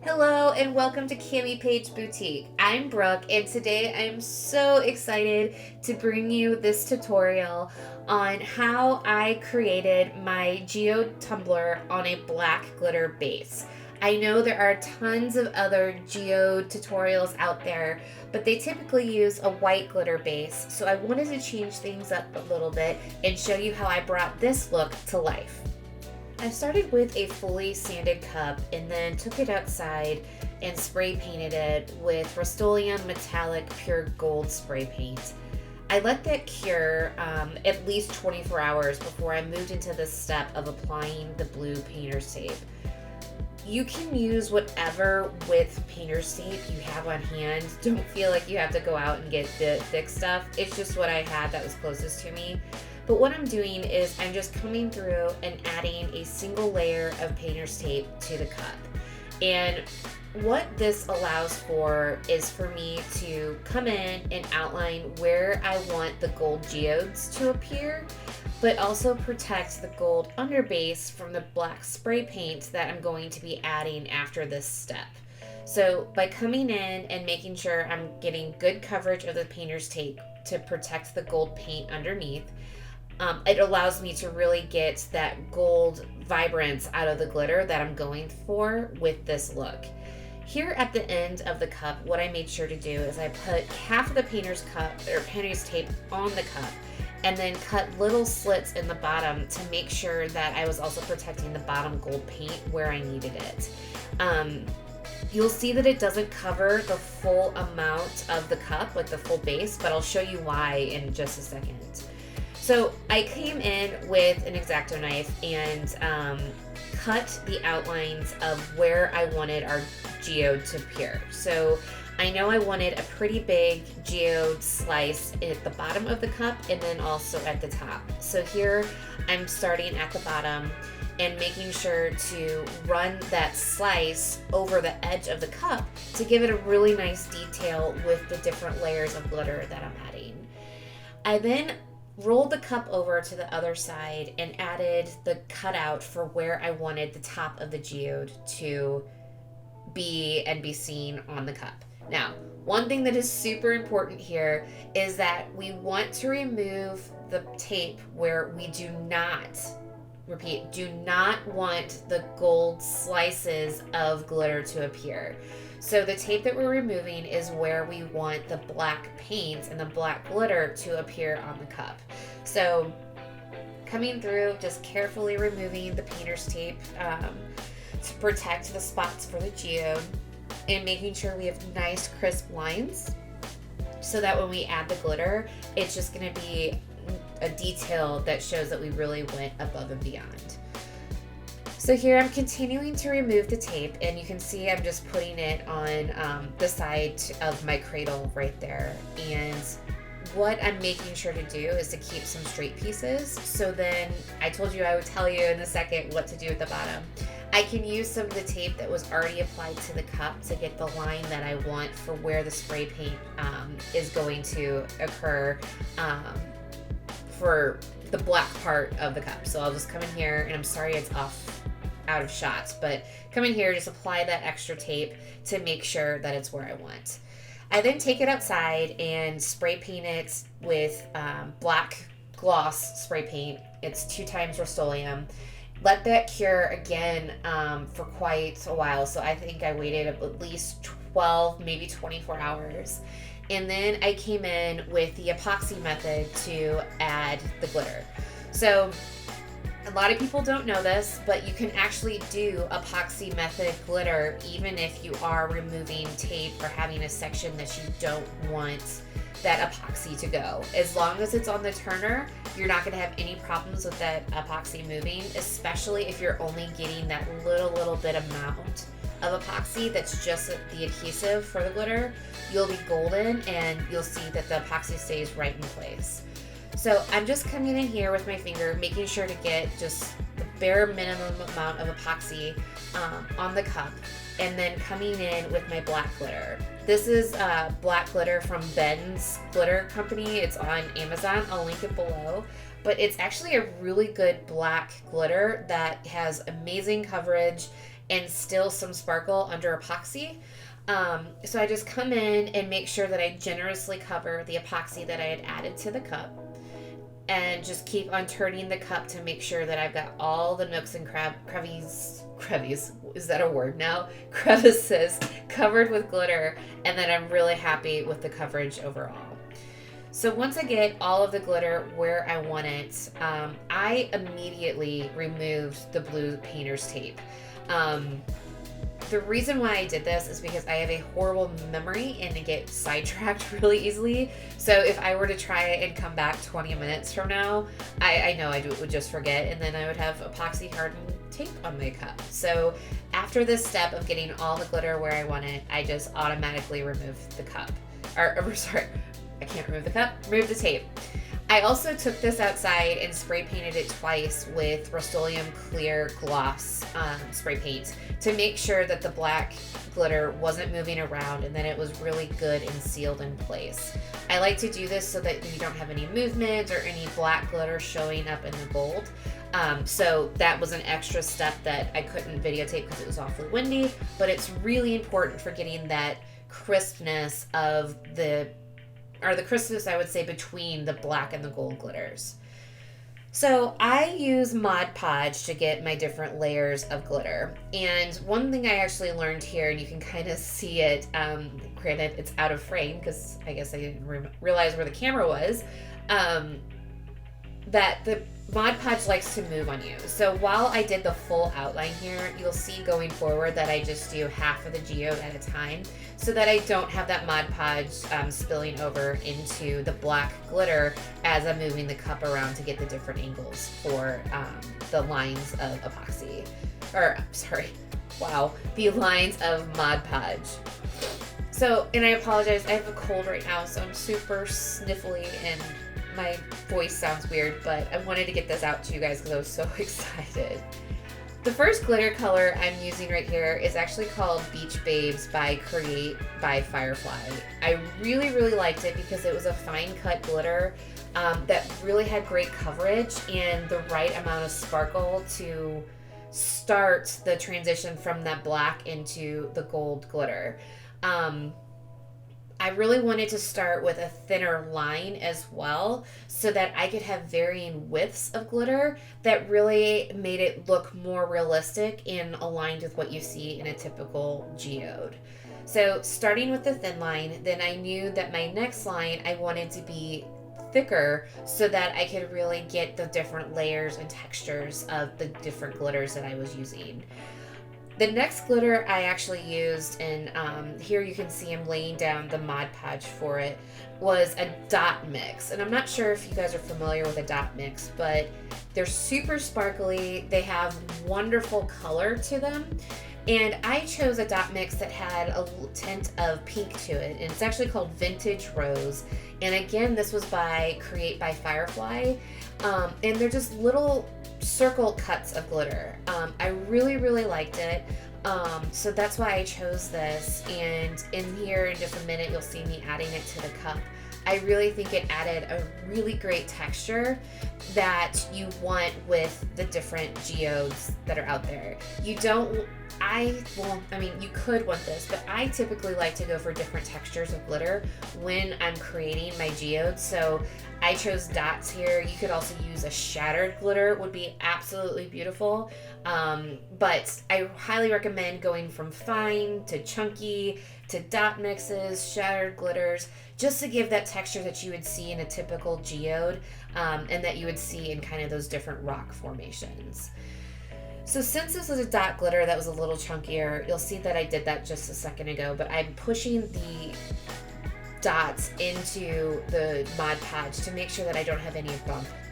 Hello and welcome to CamiPaige Boutique. I'm Brooke and today I'm so excited to bring you this tutorial on how I created my Geode Tumbler on a black glitter base. I know there are tons of other geode tutorials out there, but they typically use a white glitter base, so I wanted to change things up a little bit and show you how I brought this look to life. I started with a fully sanded cup and then took it outside and spray painted it with Rust-Oleum metallic pure gold spray paint. I let that cure at least 24 hours before I moved into the step of applying the blue painter's tape. You can use whatever width painter's tape you have on hand. Don't feel like you have to go out and get the thick stuff. It's just what I had that was closest to me. But what I'm doing is I'm just coming through and adding a single layer of painter's tape to the cup. And what this allows for is for me to come in and outline where I want the gold geodes to appear, but also protect the gold underbase from the black spray paint that I'm going to be adding after this step. So by coming in and making sure I'm getting good coverage of the painter's tape to protect the gold paint underneath, it allows me to really get that gold vibrance out of the glitter that I'm going for with this look. Here at the end of the cup, what I made sure to do is I put half of the painter's tape on the cup and then cut little slits in the bottom to make sure that I was also protecting the bottom gold paint where I needed it. You'll see that it doesn't cover the full amount of the cup, like the full base, but I'll show you why in just a second. So I came in with an X-Acto knife and cut the outlines of where I wanted our geode to appear. So I know I wanted a pretty big geode slice at the bottom of the cup and then also at the top. So here I'm starting at the bottom and making sure to run that slice over the edge of the cup to give it a really nice detail with the different layers of glitter that I'm adding. I then rolled the cup over to the other side and added the cutout for where I wanted the top of the geode to be and be seen on the cup. Now, one thing that is super important here is that we want to remove the tape where we do not want the gold slices of glitter to appear. So the tape that we're removing is where we want the black paint and the black glitter to appear on the cup. So coming through, just carefully removing the painter's tape to protect the spots for the geode and making sure we have nice crisp lines so that when we add the glitter, it's just going to be a detail that shows that we really went above and beyond. So here I'm continuing to remove the tape and you can see I'm just putting it on the side of my cradle right there. And what I'm making sure to do is to keep some straight pieces. So then I told you I would tell you in a second what to do at the bottom. I can use some of the tape that was already applied to the cup to get the line that I want for where the spray paint is going to occur for the black part of the cup. So I'll just come in here and I'm sorry it's out of shot, but come in here, just apply that extra tape to make sure that it's where I want. I then take it outside and spray paint it with black gloss spray paint. It's 2 times Rust-Oleum. Let that cure again for quite a while. So I think I waited at least 12, maybe 24 hours. And then I came in with the epoxy method to add the glitter. So a lot of people don't know this, but you can actually do epoxy method glitter even if you are removing tape or having a section that you don't want that epoxy to go. As long as it's on the turner, you're not going to have any problems with that epoxy moving, especially if you're only getting that little bit amount of epoxy that's just the adhesive for the glitter. You'll be golden and you'll see that the epoxy stays right in place. So I'm just coming in here with my finger, making sure to get just the bare minimum amount of epoxy on the cup, and then coming in with my black glitter. This is black glitter from Ben's Glitter Company. It's on Amazon. I'll link it below. But it's actually a really good black glitter that has amazing coverage and still some sparkle under epoxy. So I just come in and make sure that I generously cover the epoxy that I had added to the cup, and just keep on turning the cup to make sure that I've got all the nooks and crevices, is that a word now? Crevices covered with glitter, and then I'm really happy with the coverage overall. So once I get all of the glitter where I want it, I immediately removed the blue painter's tape. The reason why I did this is because I have a horrible memory and I get sidetracked really easily. So if I were to try it and come back 20 minutes from now, I know I would just forget, and then I would have epoxy hardened tape on my cup. So after this step of getting all the glitter where I want it, I just automatically remove the cup. Sorry, I can't remove the cup, remove the tape. I also took this outside and spray painted it twice with Rust-Oleum clear gloss spray paint to make sure that the black glitter wasn't moving around and that it was really good and sealed in place. I like to do this so that you don't have any movement or any black glitter showing up in the gold. So that was an extra step that I couldn't videotape because it was awfully windy, but it's really important for getting that crispness of the crispness, I would say, between the black and the gold glitters. So I use Mod Podge to get my different layers of glitter. And one thing I actually learned here, and you can kind of see it, granted it's out of frame because I guess I didn't realize where the camera was, that the Mod Podge likes to move on you. So while I did the full outline here, you'll see going forward that I just do half of the geode at a time so that I don't have that Mod Podge spilling over into the black glitter as I'm moving the cup around to get the different angles for the lines of epoxy. The lines of Mod Podge. So, and I apologize, I have a cold right now, so I'm super sniffly and my voice sounds weird, but I wanted to get this out to you guys because I was so excited. The first glitter color I'm using right here is actually called Beach Babes by FireFly. I really, really liked it because it was a fine cut glitter that really had great coverage and the right amount of sparkle to start the transition from that black into the gold glitter. I really wanted to start with a thinner line as well so that I could have varying widths of glitter that really made it look more realistic and aligned with what you see in a typical geode. So starting with the thin line, then I knew that my next line I wanted to be thicker so that I could really get the different layers and textures of the different glitters that I was using. The next glitter I actually used, and here you can see I'm laying down the Mod Podge for it, was a dot mix. And I'm not sure if you guys are familiar with a dot mix, but they're super sparkly. They have wonderful color to them. And I chose a dot mix that had a tint of pink to it. And it's actually called Vintage Rose. And again, this was by FireFly. And they're just little circle cuts of glitter. I really, really liked it. So that's why I chose this. And in here in just a minute, you'll see me adding it to the cup. I really think it added a really great texture that you want with the different geodes that are out there. You could want this, but I typically like to go for different textures of glitter when I'm creating my geodes. So I chose dots here. You could also use a shattered glitter. It would be absolutely beautiful. But I highly recommend going from fine to chunky to dot mixes, shattered glitters, just to give that texture that you would see in a typical geode and that you would see in kind of those different rock formations. So since this is a dot glitter that was a little chunkier, you'll see that I did that just a second ago, but I'm pushing the dots into the Mod Podge to make sure that I don't have any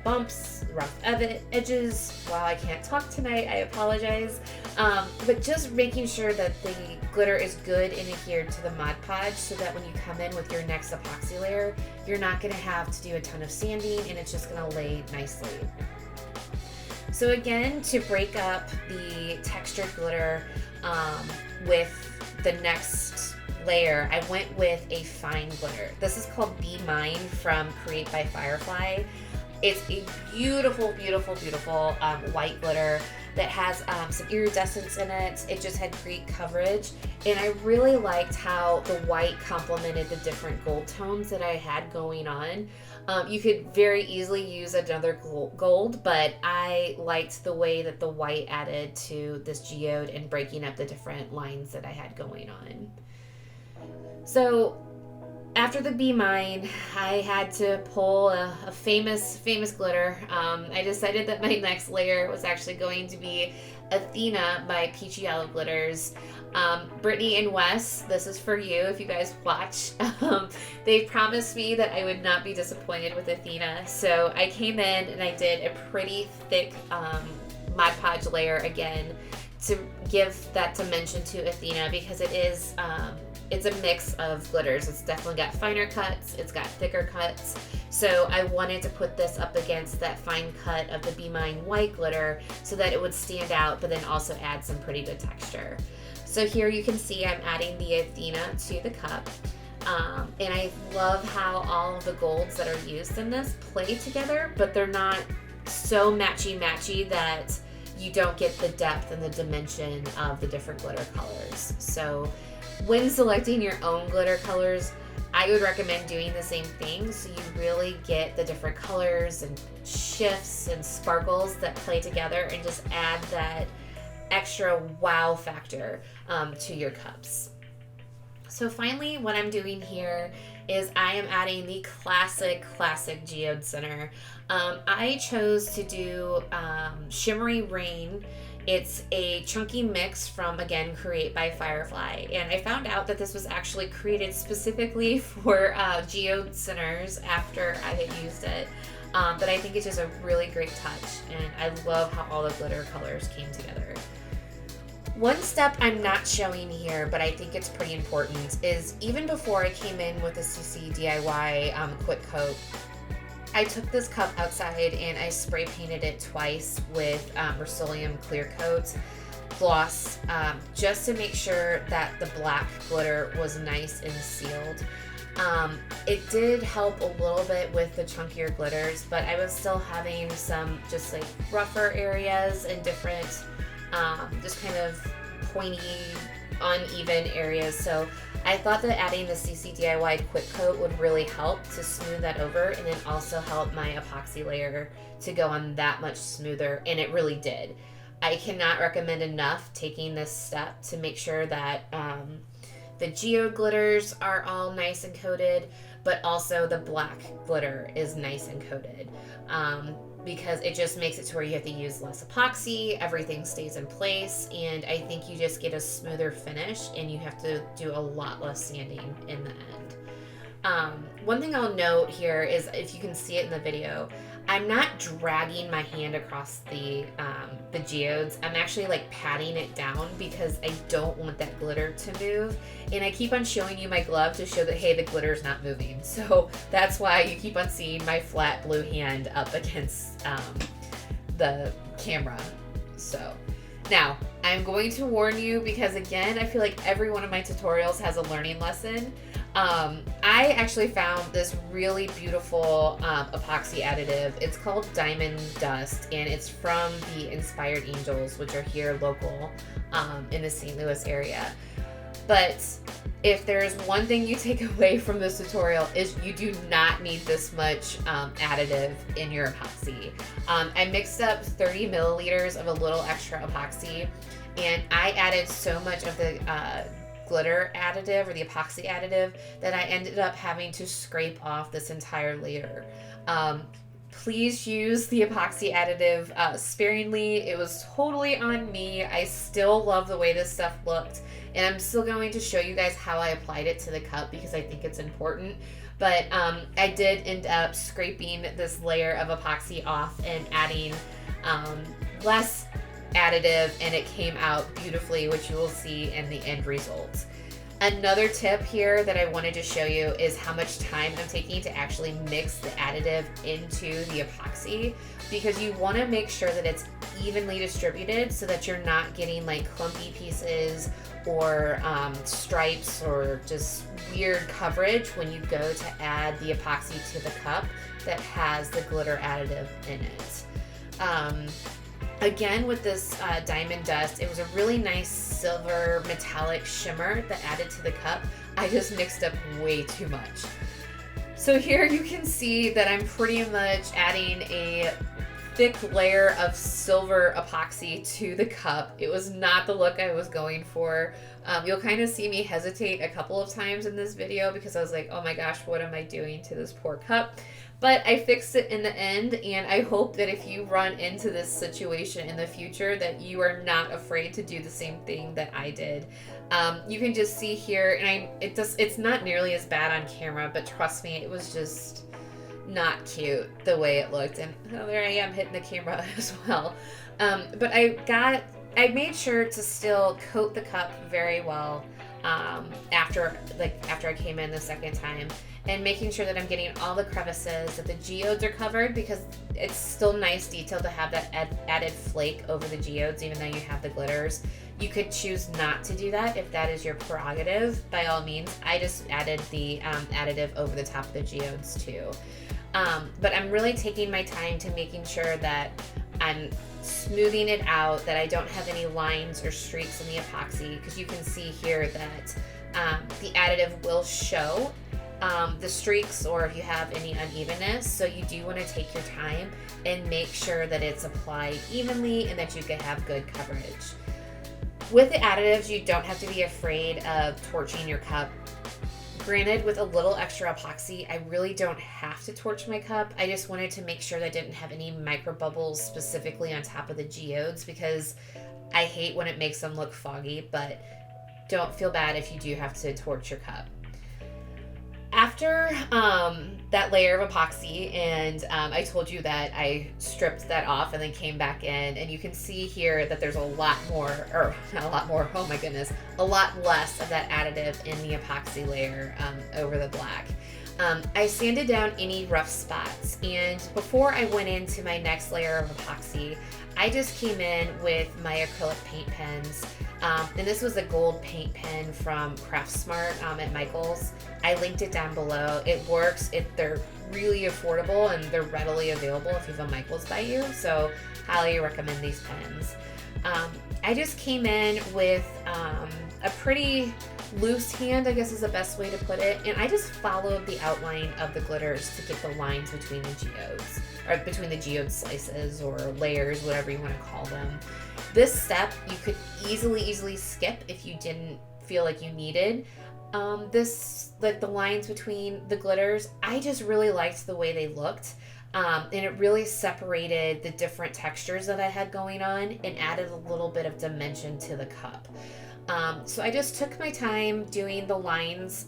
bumps, rough edges. While I can't talk tonight, I apologize. But just making sure that the glitter is good and adhered to the Mod Podge so that when you come in with your next epoxy layer, you're not going to have to do a ton of sanding and it's just going to lay nicely. So again, to break up the textured glitter with the next layer, I went with a fine glitter. This is called Be Mine from Create by FireFly. It's a beautiful, beautiful, beautiful white glitter. that has some iridescence in it. It just had great coverage, and I really liked how the white complemented the different gold tones that I had going on. You could very easily use another gold, but I liked the way that the white added to this geode and breaking up the different lines that I had going on. So after the Be Mine, I had to pull a famous glitter. I decided that my next layer was actually going to be Athena by Peachy Yellow Glitters. Brittany and Wes, this is for you if you guys watch. They promised me that I would not be disappointed with Athena, so I came in and I did a pretty thick Mod Podge layer again to give that dimension to Athena, because it is it's a mix of glitters. It's definitely got finer cuts, it's got thicker cuts. So I wanted to put this up against that fine cut of the Be Mine white glitter so that it would stand out, but then also add some pretty good texture. So here you can see I'm adding the Athena to the cup. And I love how all of the golds that are used in this play together, but they're not so matchy-matchy that you don't get the depth and the dimension of the different glitter colors. So when selecting your own glitter colors, I would recommend doing the same thing so you really get the different colors and shifts and sparkles that play together and just add that extra wow factor to your cups. So finally, what I'm doing here is I am adding the classic Geode Center. I chose to do Shimmering Rain. It's a chunky mix from, again, Create by FireFly. And I found out that this was actually created specifically for Geode Centers after I had used it. But I think it's just a really great touch, and I love how all the glitter colors came together. One step I'm not showing here, but I think it's pretty important, is even before I came in with the CC DIY Quick Coat, I took this cup outside and I spray painted it twice with Rust-Oleum clear coat gloss, just to make sure that the black glitter was nice and sealed. It did help a little bit with the chunkier glitters, but I was still having some just like rougher areas and different just kind of pointy, uneven areas. So I thought that adding the CC DIY Quick Coat would really help to smooth that over, and then also help my epoxy layer to go on that much smoother, and it really did. I cannot recommend enough taking this step to make sure that the geode glitters are all nice and coated, but also the black glitter is nice and coated. Because it just makes it to where you have to use less epoxy, everything stays in place, and I think you just get a smoother finish, and you have to do a lot less sanding in the end. One thing I'll note here is, if you can see it in the video, I'm not dragging my hand across the geodes. I'm actually like patting it down because I don't want that glitter to move. And I keep on showing you my glove to show that, hey, the glitter's not moving. So that's why you keep on seeing my flat blue hand up against the camera. So now I'm going to warn you, because again, I feel like every one of my tutorials has a learning lesson. I actually found this really beautiful epoxy additive. It's called Diamond Dust, and it's from the Inspired Angels, which are here local in the St. Louis area. But if there's one thing you take away from this tutorial, is you do not need this much additive in your epoxy. I mixed up 30 milliliters of a little extra epoxy, and I added so much of the glitter additive, or the epoxy additive, that I ended up having to scrape off this entire layer. Please use the epoxy additive sparingly. It was totally on me. I still love the way this stuff looked, and I'm still going to show you guys how I applied it to the cup because I think it's important. But I did end up scraping this layer of epoxy off and adding less additive, and it came out beautifully, which you will see in the end result. Another tip here that I wanted to show you is how much time I'm taking to actually mix the additive into the epoxy, because you want to make sure that it's evenly distributed so that you're not getting like clumpy pieces or stripes or just weird coverage when you go to add the epoxy to the cup that has the glitter additive in it. Again, with this diamond dust, it was a really nice silver metallic shimmer that added to the cup. I just mixed up way too much. So here you can see that I'm pretty much adding a thick layer of silver epoxy to the cup. It was not the look I was going for. You'll kind of see me hesitate a couple of times in this video because I was like, oh my gosh, what am I doing to this poor cup? But I fixed it in the end, and I hope that if you run into this situation in the future that you are not afraid to do the same thing that I did. You can just see here, and it's not nearly as bad on camera, but trust me, it was just not cute the way it looked. And oh, there I am hitting the camera as well. But I made sure to still coat the cup very well after I came in the second time, and making sure that I'm getting all the crevices, that the geodes are covered, because it's still nice detail to have that added flake over the geodes, even though you have the glitters. You could choose not to do that if that is your prerogative, by all means. I just added the additive over the top of the geodes too. But I'm really taking my time to making sure that I'm smoothing it out, that I don't have any lines or streaks in the epoxy, because you can see here that the additive will show the streaks or if you have any unevenness. So you do want to take your time and make sure that it's applied evenly and that you can have good coverage. With the additives, you don't have to be afraid of torching your cup. Granted, with a little extra epoxy, I really don't have to torch my cup. I just wanted to make sure that I didn't have any micro bubbles specifically on top of the geodes, because I hate when it makes them look foggy, but don't feel bad if you do have to torch your cup. After that layer of epoxy, and I told you that I stripped that off and then came back in, and you can see here that there's a lot more, or not a lot more, oh my goodness, a lot less of that additive in the epoxy layer over the black. I sanded down any rough spots, and before I went into my next layer of epoxy, I just came in with my acrylic paint pens. And this was a gold paint pen from Craftsmart at Michael's. I linked it down below. It works. They're really affordable and they're readily available if you have a Michael's by you. So highly recommend these pens. I just came in with a pretty loose hand, I guess is the best way to put it. And I just followed the outline of the glitters to get the lines between the geodes, or between the geode slices or layers, whatever you want to call them. This step you could easily skip if you didn't feel like you needed like the lines between the glitters. I just really liked the way they looked, and it really separated the different textures that I had going on and added a little bit of dimension to the cup. So I just took my time doing the lines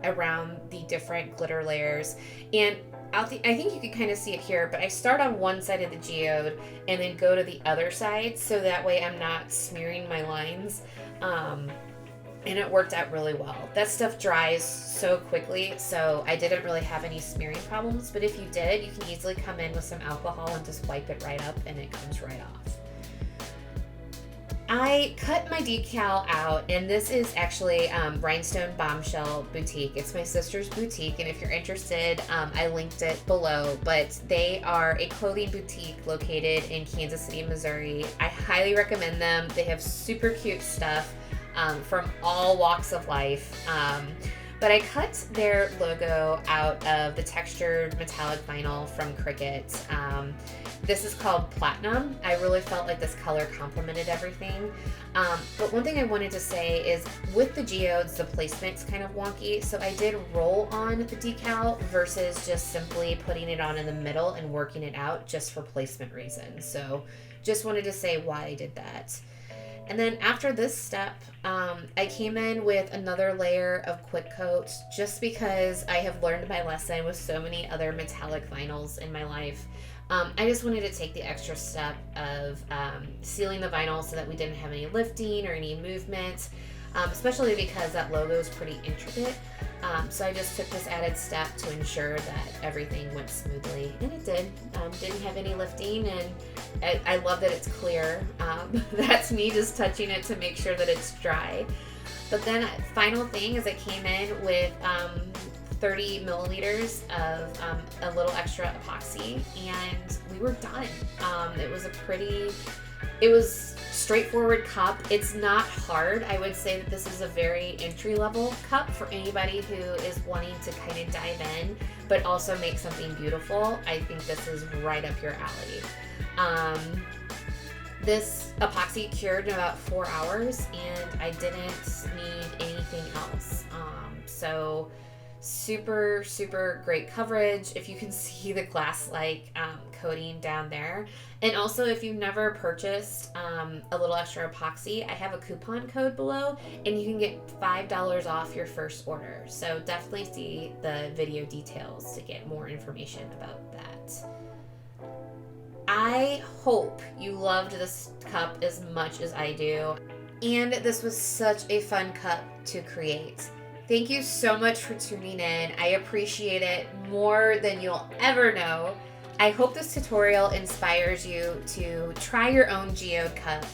around the different glitter layers, and I think you can kind of see it here, but I start on one side of the geode and then go to the other side, so that way I'm not smearing my lines, and it worked out really well. That stuff dries so quickly, so I didn't really have any smearing problems, but if you did, you can easily come in with some alcohol and just wipe it right up and it comes right off. I cut my decal out, and this is actually Rhinestone Bombshell Boutique. It's my sister's boutique, and if you're interested, I linked it below, but they are a clothing boutique located in Kansas City, Missouri. I highly recommend them. They have super cute stuff from all walks of life. But I cut their logo out of the textured metallic vinyl from Cricut. This is called Platinum. I really felt like this color complemented everything. But one thing I wanted to say is with the geodes, the placement's kind of wonky. So I did roll on the decal versus just simply putting it on in the middle and working it out just for placement reasons. So just wanted to say why I did that. And then after this step, I came in with another layer of quick coat just because I have learned my lesson with so many other metallic vinyls in my life. I just wanted to take the extra step of sealing the vinyl so that we didn't have any lifting or any movement, especially because that logo is pretty intricate. So I just took this added step to ensure that everything went smoothly, and it did. Didn't have any lifting, and I love that it's clear. That's me just touching it to make sure that it's dry. But then final thing is I came in with 30 milliliters of a little extra epoxy, and we were done. It was a pretty It was straightforward cup. It's not hard. I would say that this is a very entry-level cup for anybody who is wanting to kind of dive in, but also make something beautiful. I think this is right up your alley. This epoxy cured in about 4 hours, and I didn't need anything else. So super, super great coverage. If you can see the glass-like coating down there. And also, if you've never purchased a little extra epoxy, I have a coupon code below, and you can get $5 off your first order. So definitely see the video details to get more information about that. I hope you loved this cup as much as I do, and this was such a fun cup to create. Thank you so much for tuning in. I appreciate it more than you'll ever know. I hope this tutorial inspires you to try your own geode cup.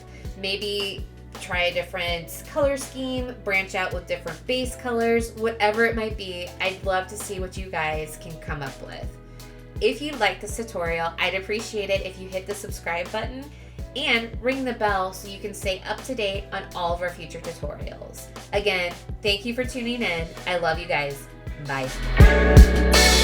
Maybe try a different color scheme, branch out with different base colors, whatever it might be. I'd love to see what you guys can come up with. If you like this tutorial, I'd appreciate it if you hit the subscribe button and ring the bell so you can stay up to date on all of our future tutorials. Again, thank you for tuning in. I love you guys. Bye.